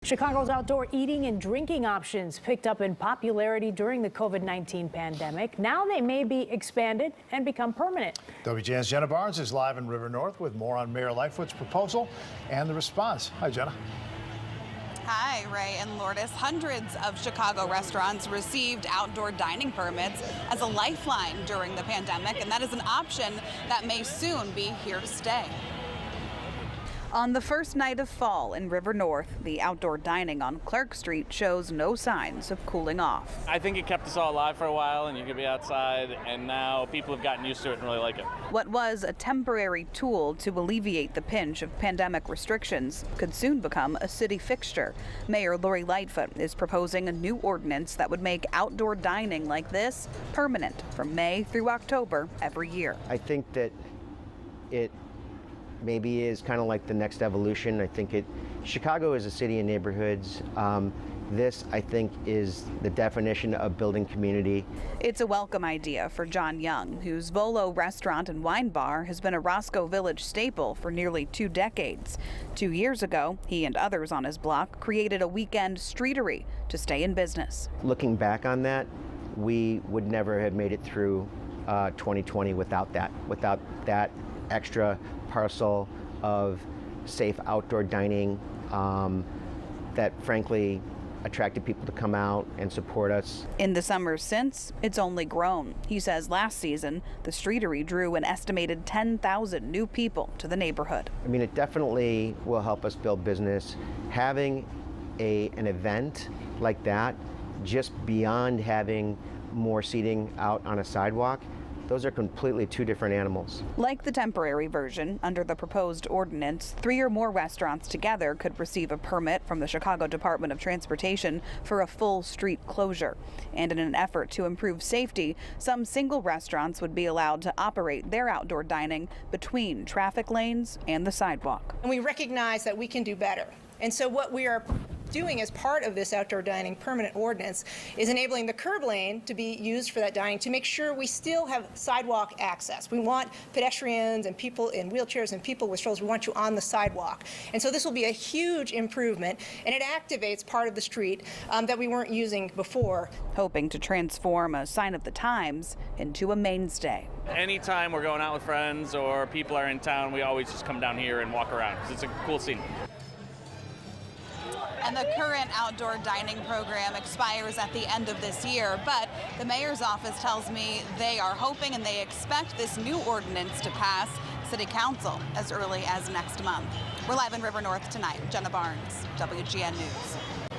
Chicago's outdoor eating and drinking options picked up in popularity during the COVID-19 pandemic. Now they may be expanded and become permanent. WGN's Jenna Barnes is live in River North with more on Mayor Lightfoot's proposal and the response. Hi, Jenna. Hi, Ray and Lourdes. Hundreds of Chicago restaurants received outdoor dining permits as a lifeline during the pandemic, and that is an option that may soon be here to stay. On the first night of fall in River North, the outdoor dining on Clark Street shows no signs of cooling off. I think it kept us all alive for a while, and you could be outside, and now people have gotten used to it and really like it. What was a temporary tool to alleviate the pinch of pandemic restrictions could soon become a city fixture. Mayor Lori Lightfoot is proposing a new ordinance that would make outdoor dining like this permanent from May through October every year. I think that it maybe is kind of like the next evolution. I think Chicago is a city of neighborhoods. This, I think, is the definition of building community. It's a welcome idea for John Young, whose Volo restaurant and wine bar has been a Roscoe Village staple for nearly 2 decades. 2 years ago, he and others on his block created a weekend streetery to stay in business. Looking back on that, we would never have made it through 2020 without that extra parcel of safe outdoor dining that frankly attracted people to come out and support us. In the summers since, it's only grown. He says last season, the streetery drew an estimated 10,000 new people to the neighborhood. I mean, it definitely will help us build business. Having an event like that, just beyond having more seating out on a sidewalk, those are completely 2 different animals. Like the temporary version, under the proposed ordinance, 3 or more restaurants together could receive a permit from the Chicago Department of Transportation for a full street closure. And in an effort to improve safety, some single restaurants would be allowed to operate their outdoor dining between traffic lanes and the sidewalk. And we recognize that we can do better. And so what we are doing as part of this outdoor dining permanent ordinance is enabling the curb lane to be used for that dining to make sure we still have sidewalk access. We want pedestrians and people in wheelchairs and people with strollers, we want you on the sidewalk. And so this will be a huge improvement, and it activates part of the street that we weren't using before. Hoping to transform a sign of the times into a mainstay. Anytime we're going out with friends or people are in town, we always just come down here and walk around. It's a cool scene. And the current outdoor dining program expires at the end of this year, but the mayor's office tells me they are hoping and they expect this new ordinance to pass City Council as early as next month. We're live in River North tonight. Jenna Barnes, WGN News.